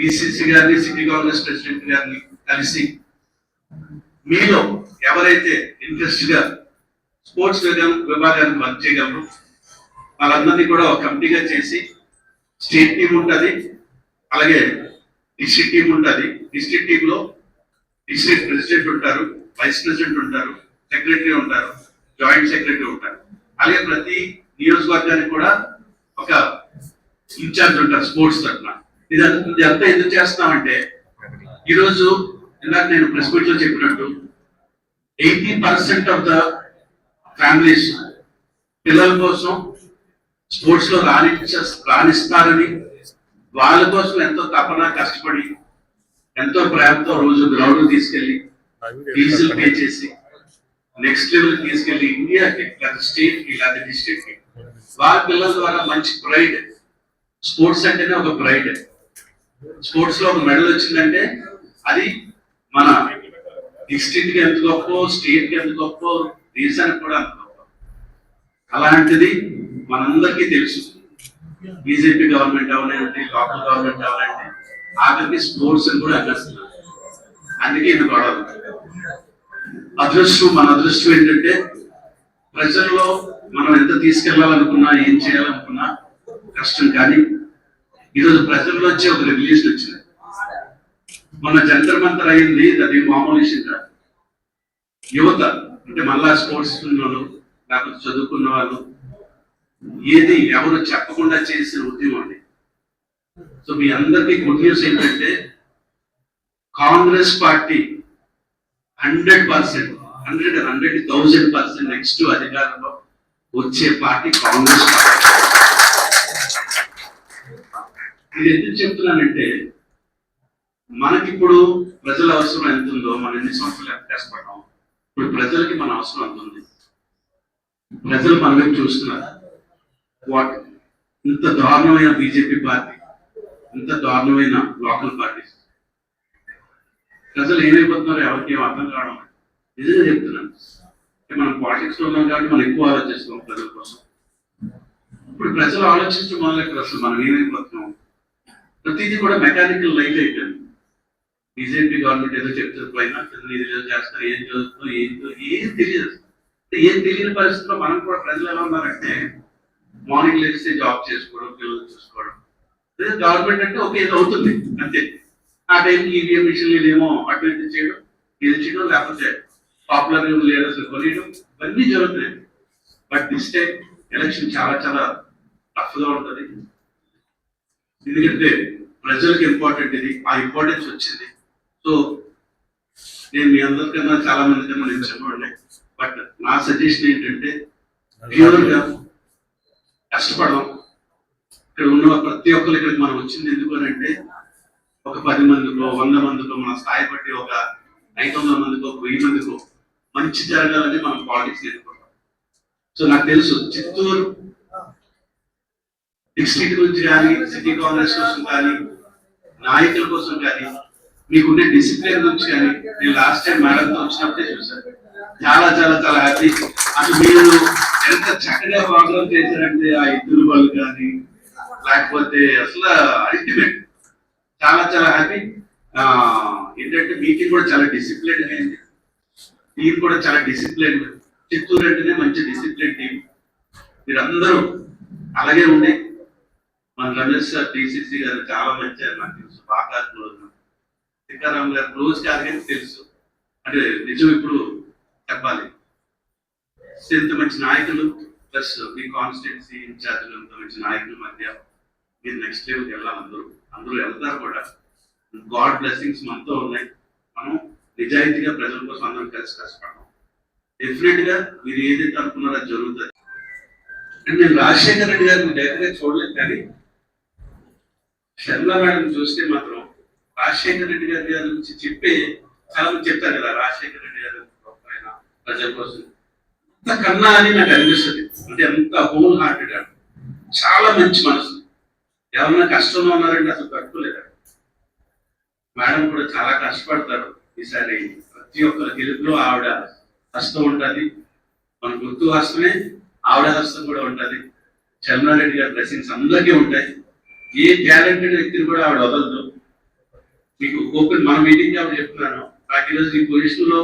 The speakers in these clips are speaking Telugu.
పిసిసి గారిని, సిటీ కాంగ్రెస్ ప్రెసిడెంట్ గారిని కలిసి మీలో ఎవరైతే ఇంట్రెస్ట్ గా స్పోర్ట్స్ విభాగానికి వర్క్ చేయగలరు వాళ్ళందరినీ కూడా ఒక కమిటీగా చేసి స్టేట్ టీం ఉంటుంది, అలాగే డిస్ట్రిక్ట్ టీం ఉంటుంది. డిస్ట్రిక్ట్ టీంలో డిస్ట్రిక్ట్ ప్రెసిడెంట్ ఉంటారు, వైస్ ప్రెసిడెంట్ ఉంటారు, సెక్రటరీ ఉంటారు, జాయింట్ సెక్రటరీ ఉంటారు. అలాగే ప్రతి నియోజకవర్గానికి కూడా ఒక ఇన్ఛార్జ్ ఉంటారు స్పోర్ట్స్ తరఫున. ఇదంతా ఎందుకు చేస్తున్నామంటే ఈరోజు ఇందాక నేను ప్రెస్ మీట్ లో చెప్పినట్టు 80% ఆఫ్ ద ఫ్యామిలీస్ పిల్లల కోసం స్పోర్ట్స్ లో రాణిస్తారని వాళ్ళ కోసం ఎంతో తపన కష్టపడి ఎంతో ప్రేమతో రోజు గ్రౌండ్ తీసుకెళ్లి ఫీజులు పే చేసి నెక్స్ట్ లెవెల్ తీసుకెళ్లి ఇండియాకి లేదా స్టేట్ కి లేదా డిస్ట్రిక్ట్ కి వాళ్ళ పిల్లల ద్వారా మంచి ప్రైడ్. స్పోర్ట్స్ అంటేనే ఒక ప్రైడ్. స్పోర్ట్స్ లో ఒక మెడల్ వచ్చిందంటే అది మన డిస్ట్రిక్ట్ కి ఎంత గొప్ప, స్టేట్ కి ఎంత గొప్ప, దేశానికి కూడా అంత గొప్ప. అలాంటిది మనందరికీ తెలుసు. బీజేపీ గవర్నమెంట్ అవనండి, లోకల్ గవర్నమెంట్ అవనండి, ఆఖరికి స్పోర్ట్స్ కూడా అనిపిస్తున్నారు. అందుకే ఇది గొడవ. మన అదృష్టం ఏంటంటే ప్రజల్లో మనం ఎంత తీసుకెళ్లాలనుకున్నా, ఏం చేయాలనుకున్నా కష్టం. కానీ ఈరోజు ప్రజల్లో వచ్చే ఒక రెగ్యులేషన్ వచ్చింది. మన జంతర్ మంతర్ అయింది, అది మామూలు విషయం కాదు. యువత అంటే మళ్ళా స్పోర్ట్స్ వాళ్ళు లేకపోతే చదువుకున్న వాళ్ళు ఏది ఎవరు చెప్పకుండా చేసిన ఉద్యమం అండి. సో మీ అందరికీ గుడ్ న్యూస్ ఏంటంటే కాంగ్రెస్ పార్టీ 100%, 100,000% నెక్స్ట్ అధికారంలో వచ్చే పార్టీ కాంగ్రెస్ పార్టీ. ఇది ఎందుకు చెప్తున్నానంటే మనకిప్పుడు ప్రజల అవసరం ఎంత ఉందో, మనం ఎన్ని సంవత్సరాలు ఎంత కష్టపడ్డాం, ఇప్పుడు ప్రజలకి మన అవసరం ఎంత ఉంది. ప్రజలు మన వైపు చూస్తున్నారు. వాట్ ఇంత దారుణమైన బీజేపీ పార్టీ, ఇంత దారుణమైన లోకల్ పార్టీస్, ప్రజలు ఏమైపోతున్నారో ఎవరికి ఏం అర్థం కావడం. నిజంగా చెప్తున్నాను. మనం పాలిటిక్స్ లో ఉన్నాం కాబట్టి మనం ఎక్కువ ఆలోచిస్తాం ప్రజల కోసం. ఇప్పుడు ప్రజలు ఆలోచించడం మొదలెట్టారు. అసలు మనం ఏమైపోతున్నాం, ప్రతిదీ కూడా మెకానికల్ లైఫ్ అయిపోయింది. బీజేపీ గవర్నమెంట్ ఏదో చెప్తారు, పైన ఏదో చేస్తారు, ఏం చదువుతుందో ఏం తెలియదు. ఏం తెలియని పరిస్థితిలో మనం కూడా ప్రజలు ఎలా ఉన్నారంటే మార్నింగ్ లేస్తే జాబ్ చేసుకోవడం, పిల్లలు చూసుకోవడం. గవర్నమెంట్ అంటే ఒక ఏదో అవుతుంది అంతే. ఆ టైంకి ఈవీఎం మిషన్లు ఏమో అటు ఇటు చేయడం, గెలిచడం, లేకపోతే పాపులర్ లీడర్స్ కొనియడం, ఇవన్నీ జరుగుతున్నాయి. బట్ దిస్ టైం ఎలక్షన్ చాలా చాలా టఫ్ గా ఉంటుంది. ఎందుకంటే ప్రజలకు ఇంపార్టెంట్ ఇది, ఆ ఇంపార్టెన్స్ వచ్చింది. సో నేను మీ అందరికన్నా చాలా మంది కన్నా నేను చెప్పండి. బట్ నా సజెషన్ ఏంటంటే ప్యూర్గా కష్టపడడం. ఇక్కడ ఉన్న ప్రతి ఒక్కరి ఇక్కడికి మనం వచ్చింది ఎందుకు అని అంటే ఒక 10 మందికో 100 మందికో మన స్థాయి బట్టి ఒక 500 మందికో 1000 మందికో మంచి జరగాలని మనం పాలిటిక్స్ నేర్చుకుంటాం. సో నాకు తెలుసు చిత్తూరు డిస్ట్రిక్ట్ గురించి కానీ, సిటీ కాంగ్రెస్ కోసం కానీ, నాయకుల కోసం కానీ, మీకుండే డిసిప్లిన్ గురించి కానీ నేను లాస్ట్ టైం మేడంతో వచ్చినప్పుడే చూశాను. చాలా చాలా చాలా హ్యాపీ. అసలు మీరు ఎంత చక్కగా ప్రోగ్రామ్ చేశారంటే ఆ ఇద్దరు వాళ్ళు కానీ, లేకపోతే అసలు అల్టిమేట్. చాలా చాలా హ్యాపీ. ఏంటంటే మీటింగ్ కూడా చాలా డిసిప్లిన్ అయింది, టీం కూడా చాలా డిసిప్లిన్. చిత్తూరు అంటేనే మంచి డిసిప్లిన్ టీం. మీరందరూ అలాగే ఉండి మన రమేష్ సార్ టీసీసీ గారు చాలా మంచి నాకు తెలుసు, బాగా క్లోజ్. సీతారాం గారు క్లోజ్ కాదు కానీ తెలుసు. అంటే నిజం ఇప్పుడు చెప్పాలి, ఇంత మంచి నాయకులు ప్లస్ మీ కాన్స్టిట్యున్సీ ఇన్ఛార్జ్లు ఇంత మంచి నాయకుల మధ్య మీరు నెక్స్ట్ లెవెల్కి వెళ్ళాలి. అందరూ వెళ్తారు కూడా. గాడ్ బ్లెస్సింగ్స్ మనతో ఉన్నాయి. మనం నిజాయితీగా ప్రజల కోసం అందరం కలిసి కష్టపడతాం. డెఫినెట్ గా మీరు ఏదైతే అనుకున్నారో అది జరుగుతుంది. అండ్ నేను రాజశేఖర రెడ్డి గారిని డైరెక్ట్ గా చూడలేదు, కానీ శర్మ మేడం చూస్తే మాత్రం రాజశేఖర రెడ్డి గారి గురించి చెప్పే చాలా మంది చెప్తారు కదా, రాజశేఖర రెడ్డి గారు ఆయన ప్రజల కోసం అంత కన్నా అని నాకు అనిపిస్తుంది. అంటే ఎంత హోల్ హార్టెడ్, చాలా మంచి మనసు. ఎవరన్నా కష్టంలో ఉన్నారంటే అసలు తట్టుకోలేదు. మేడం కూడా చాలా కష్టపడతారు. ఈసారి ప్రతి ఒక్కరి గెలుపులో ఆవిడ హస్తం ఉంటుంది. మన గుర్తు హస్తమే ఆవిడ హస్తం కూడా ఉంటుంది. చంద్రారెడ్డి గారి బ్లెస్సింగ్స్ అందరికీ ఉంటాయి. ఏ టాలెంటెడ్ వ్యక్తిని కూడా ఆవిడ వదలదు. మీకు ఓపెన్ మన మీటింగ్ కాబట్టి చెప్తున్నాను. నాకు ఈరోజు ఈ పొజిషన్ లో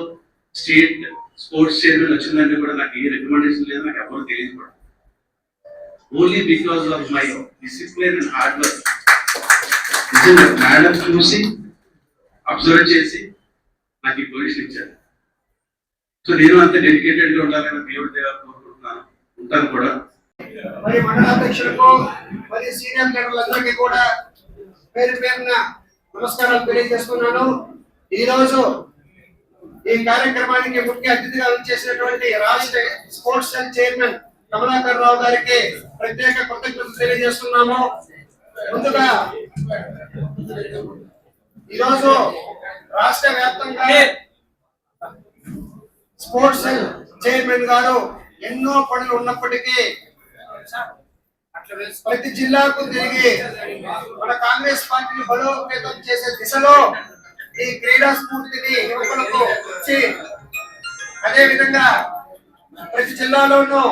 స్టేట్ స్పోర్ట్స్ చైర్మన్ వచ్చిందంటే కూడా నాకు ఏ రికమెండేషన్ లేదు, నాకు ఎవరు తెలియదు కూడా. Only because of my discipline and hard work. నిజంగా మేడం చూసి అబ్జర్వ్ చేసి నాకు ఈ పొజిషన్ ఇచ్చారు. సో నేను అంత డెడికేటెడ్ గా ఉండాలని దేవుడి దగ్గర కోరుకుంటున్నాను, ఉంటాను కూడా. మరి మండలాధ్యక్షులకు మరి సీనియర్ లీడర్లందరికీ కూడా పేరు పేరున నమస్కారాలు తెలియజేస్తున్నాను. ఈ రోజు ఈ కార్యక్రమానికి ముఖ్య అతిథిగా వచ్చేసినటువంటి రాష్ట్ర స్పోర్ట్స్ సెల్ చైర్మన్ కమలాకర్ రావు గారికి ప్రత్యేక కృతజ్ఞతలు తెలియజేస్తున్నాము. ముందుగా ఈరోజు రాష్ట్ర వ్యాప్తంగా స్పోర్ట్స్ సెల్ చైర్మన్ గారు ఎన్నో పనులు ఉన్నప్పటికీ ప్రతి జిల్లాకు తిరిగి మన కాంగ్రెస్ పార్టీని బలోపేతం చేసే దిశలో ఈ క్రీడా స్ఫూర్తిని యువకులకు ఇచ్చి, అదే విధంగా ప్రతి జిల్లాలోనూ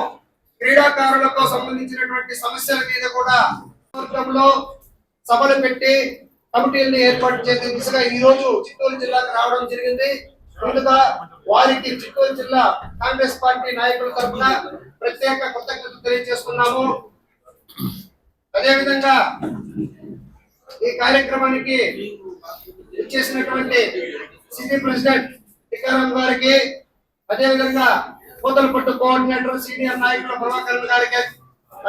క్రీడాకారులకు సంబంధించినటువంటి సమస్యల మీద కూడా సభలు పెట్టి కమిటీలను ఏర్పాటు చేసే దిశగా ఈ రోజు చిత్తూరు జిల్లాకు రావడం జరిగింది. ముందుగా వారికి చిత్తూరు జిల్లా కాంగ్రెస్ పార్టీ నాయకుల తరఫున ప్రత్యేక కృతజ్ఞతలు తెలియజేస్తున్నాము. అదేవిధంగా ఈ కార్యక్రమానికి ఇచ్చేసినటువంటి సిటీ ప్రెసిడెంట్ టికారాం గారికి, అదేవిధంగా పూతలపట్టు కోఆర్డినేటర్ సీనియర్ నాయకుల ప్రభాకరన్ గారికి,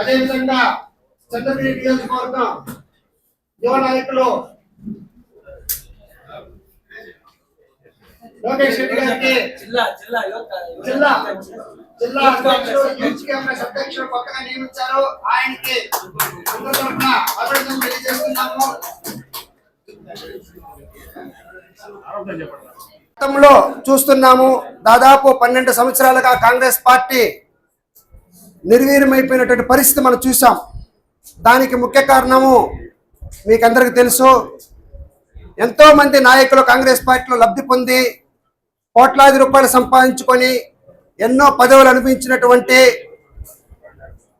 అదేవిధంగా చంద్రగిరి నియోజకవర్గం యువ నాయకులు లోకేష్ రెడ్డి గారికి, జిల్లా అధ్యక్షుడు అధ్యక్షుడు కొత్తగా నియమించారు, ఆయనకి అభినందనలు తెలియజేస్తున్నాము. గతంలో చూస్తున్నాము, దాదాపు 12 సంవత్సరాలుగా కాంగ్రెస్ పార్టీ నిర్వీర్యమైపోయినటువంటి పరిస్థితి మనం చూసాం. దానికి ముఖ్య కారణము మీకు అందరికీ తెలుసు. ఎంతో మంది నాయకులు కాంగ్రెస్ పార్టీలో లబ్ధి పొంది కోట్లాది రూపాయలు సంపాదించుకొని ఎన్నో పదవులు అనిపించినటువంటి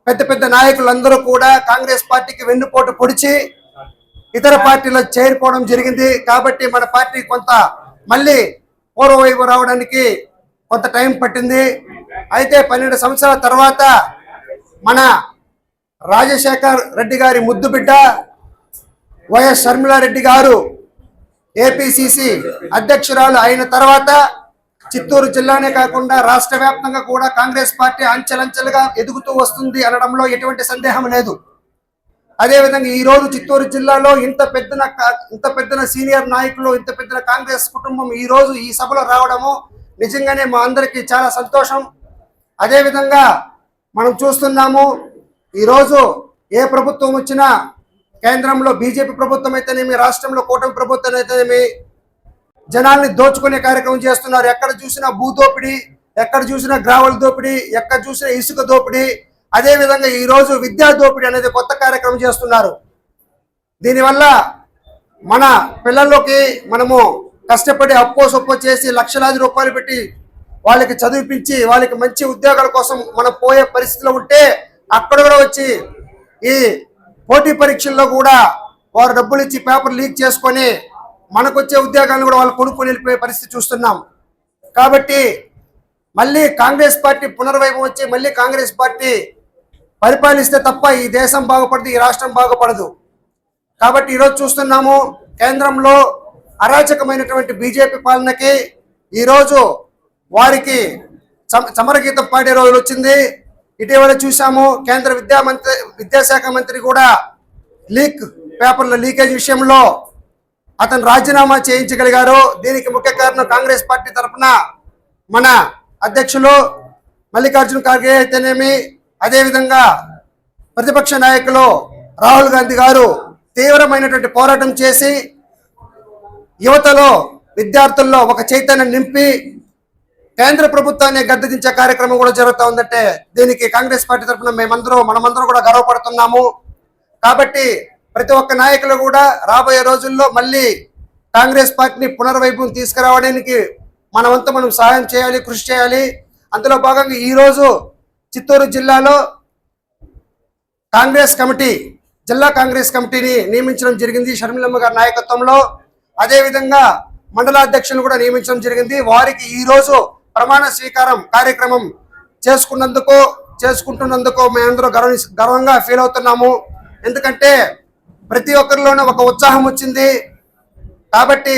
పెద్ద పెద్ద నాయకులందరూ కూడా కాంగ్రెస్ పార్టీకి వెన్నుపోటు పొడిచి ఇతర పార్టీలో చేరిపోవడం జరిగింది. కాబట్టి మన పార్టీ కొంత మళ్ళీ పూర్వవైపు రావడానికి కొంత టైం పట్టింది. అయితే 12 సంవత్సరాల తర్వాత మన రాజశేఖర్ రెడ్డి గారి ముద్దు బిడ్డ వైఎస్ షర్మిలారెడ్డి గారు ఏపీసీసీ అధ్యక్షురాలు అయిన తర్వాత చిత్తూరు జిల్లానే కాకుండా రాష్ట్ర వ్యాప్తంగా కూడా కాంగ్రెస్ పార్టీ అంచెలంచెలుగా ఎదుగుతూ వస్తుంది అనడంలో ఎటువంటి సందేహం లేదు. అదేవిధంగా ఈ రోజు చిత్తూరు జిల్లాలో ఇంత పెద్దన సీనియర్ నాయకులు, ఇంత పెద్దన కాంగ్రెస్ కుటుంబం ఈ రోజు ఈ సభలో రావడము నిజంగానే మా అందరికీ చాలా సంతోషం. అదేవిధంగా మనం చూస్తున్నాము, ఈరోజు ఏ ప్రభుత్వం వచ్చినా కేంద్రంలో బీజేపీ ప్రభుత్వం అయితేనేమి, రాష్ట్రంలో కూటమి ప్రభుత్వం అయితేనేమి జనాల్ని దోచుకునే కార్యక్రమం చేస్తున్నారు. ఎక్కడ చూసినా భూ దోపిడీ, ఎక్కడ చూసినా గ్రావెల్ దోపిడీ, ఎక్కడ చూసినా ఇసుక దోపిడీ, అదేవిధంగా ఈరోజు విద్యా దోపిడీ అనేది కొత్త కార్యక్రమం చేస్తున్నారు. దీనివల్ల మన పిల్లల్లోకి మనము కష్టపడి అప్పో సొప్పో చేసి లక్షలాది రూపాయలు పెట్టి వాళ్ళకి చదివిపించి వాళ్ళకి మంచి ఉద్యోగాల కోసం మనం పోయే పరిస్థితిలో ఉంటే అక్కడ కూడా వచ్చి ఈ పోటీ పరీక్షల్లో కూడా వారు డబ్బులు ఇచ్చి పేపర్ లీక్ చేసుకొని మనకు వచ్చే ఉద్యోగాలను కూడా వాళ్ళు కొనుక్కొని వెళ్ళిపోయే పరిస్థితి చూస్తున్నాం. కాబట్టి మళ్ళీ కాంగ్రెస్ పార్టీ పునర్వైభవం వచ్చి మళ్ళీ కాంగ్రెస్ పార్టీ పరిపాలిస్తే తప్ప ఈ దేశం బాగుపడదు, ఈ రాష్ట్రం బాగుపడదు. కాబట్టి ఈరోజు చూస్తున్నాము, కేంద్రంలో అరాచకమైనటువంటి బీజేపీ పాలనకి ఈరోజు వారికి చమరగీతం పాడే రోజులు వచ్చింది. ఇటీవల చూసాము, కేంద్ర విద్యాశాఖ మంత్రి కూడా పేపర్ల లీకేజ్ విషయంలో అతను రాజీనామా చేయించగలిగారు. దీనికి ముఖ్య కారణం కాంగ్రెస్ పార్టీ తరఫున మన అధ్యక్షులు మల్లికార్జున ఖార్గే అయితేనేమి, అదేవిధంగా ప్రతిపక్ష నాయకులు రాహుల్ గాంధీ గారు తీవ్రమైనటువంటి పోరాటం చేసి యువతలో విద్యార్థుల్లో ఒక చైతన్యం నింపి కేంద్ర ప్రభుత్వాన్ని గద్దెదించే కార్యక్రమం కూడా జరుగుతూ ఉందంటే దీనికి కాంగ్రెస్ పార్టీ తరఫున మనమందరం కూడా గర్వపడుతున్నాము. కాబట్టి ప్రతి ఒక్క నాయకులు కూడా రాబోయే రోజుల్లో మళ్ళీ కాంగ్రెస్ పార్టీని పునర్వైభవం తీసుకురావడానికి మనమంతా మనం సహాయం చేయాలి, కృషి చేయాలి. అందులో భాగంగా ఈరోజు చిత్తూరు జిల్లాలో జిల్లా కాంగ్రెస్ కమిటీని నియమించడం జరిగింది షర్మిలమ్మ గారి నాయకత్వంలో. అదేవిధంగా మండలాధ్యక్షులను కూడా నియమించడం జరిగింది. వారికి ఈ రోజు ప్రమాణ స్వీకారం కార్యక్రమం చేసుకుంటున్నందుకు మేమందరూ గర్వంగా ఫీల్ అవుతున్నాము. ఎందుకంటే ప్రతి ఒక్కరిలోనూ ఒక ఉత్సాహం వచ్చింది. కాబట్టి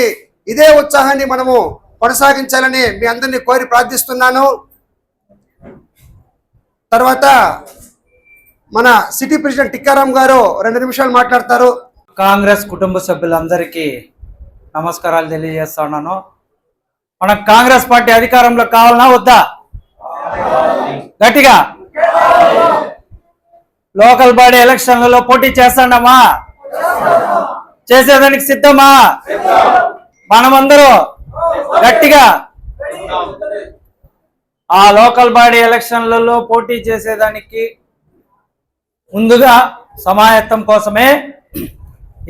ఇదే ఉత్సాహాన్ని మనము కొనసాగించాలని మీ అందరినీ కోరి ప్రార్థిస్తున్నాను. తర్వాత మన సిటీ ప్రెసిడెంట్ టిక్కారాం గారు 2 నిమిషాలు మాట్లాడతారు. కాంగ్రెస్ కుటుంబ సభ్యులందరికీ నమస్కారాలు తెలియజేస్తా ఉన్నాను. మనకు కాంగ్రెస్ పార్టీ అధికారంలో కావాలన్నా వద్దా? గట్టిగా లోకల్ బాడీ ఎలక్షన్లలో పోటీ చేస్తాడమ్మా? చేసేదానికి సిద్ధమా? మనమందరూ గట్టిగా ఆ లోకల్ బాడీ ఎలక్షన్లలో పోటీ చేసేదానికి ముందుగా సమాయత్తం కోసమే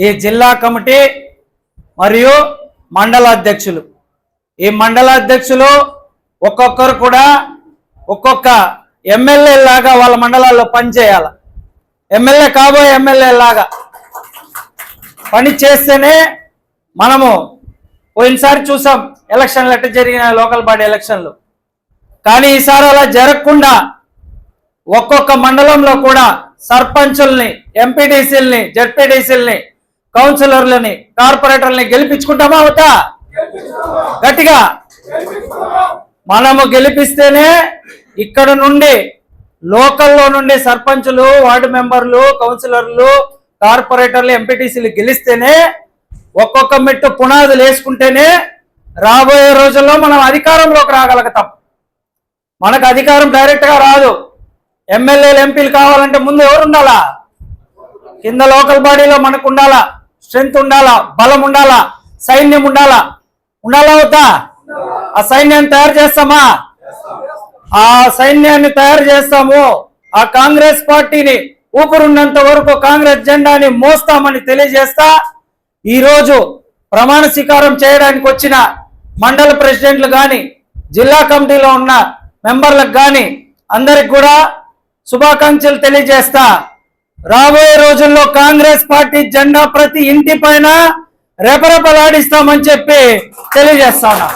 ఈ జిల్లా కమిటీ మరియు మండలాధ్యక్షులు, ఈ మండలాధ్యక్షులు ఒక్కొక్కరు కూడా ఒక్కొక్క ఎమ్మెల్యే లాగా వాళ్ళ మండలాల్లో పనిచేయాలి. ఎమ్మెల్యే కాబోయే ఎమ్మెల్యే లాగా పని చేస్తేనే మనము పోయినసారి చూసాం ఎలక్షన్లు ఎట్లా జరిగిన లోకల్ బాడీ ఎలక్షన్లు. కానీ ఈసారి అలా జరగకుండా ఒక్కొక్క మండలంలో కూడా సర్పంచుల్ని, ఎంపీటీసీలని, జడ్పీటీసీలని, కౌన్సిలర్లని, కార్పొరేటర్లని గెలిపించుకుంటామా అవుతా? గట్టిగా మనము గెలిపిస్తేనే ఇక్కడ నుండి లోకల్లో నుండి సర్పంచులు, వార్డు మెంబర్లు, కౌన్సిలర్లు, కార్పొరేటర్లు, ఎంపీటీసీలు గెలిస్తేనే ఒక్కొక్క మెట్టు పునాదులు వేసుకుంటేనే రాబోయే రోజుల్లో మనం అధికారంలోకి రాగలుగుతాం. మనకు అధికారం డైరెక్ట్గా రాదు. ఎమ్మెల్యేలు, ఎంపీలు కావాలంటే ముందు ఎవరు ఉండాలా? కింద లోకల్ బాడీలో మనకు ఉండాలా, స్ట్రెంత్ ఉండాలా, బలం ఉండాలా, సైన్యం ఉండాలా వద్దా? ఆ సైన్యాన్ని తయారు చేస్తామా? ఆ సైన్యాన్ని తయారు చేస్తాము. ఆ కాంగ్రెస్ పార్టీని ఊపిరున్నంత వరకు కాంగ్రెస్ జెండాని మోస్తామని తెలియజేస్తా ఈరోజు ప్రమాణ స్వీకారం చేయడానికి వచ్చిన మండల ప్రెసిడెంట్లు కానీ, జిల్లా కమిటీలో ఉన్న మెంబర్లకు కానీ అందరికి కూడా శుభాకాంక్షలు తెలియజేస్తా. రాబోయే రోజుల్లో కాంగ్రెస్ పార్టీ జెండా ప్రతి ఇంటి పైన రెపరెపలాడిస్తామని చెప్పి తెలియజేస్తాను.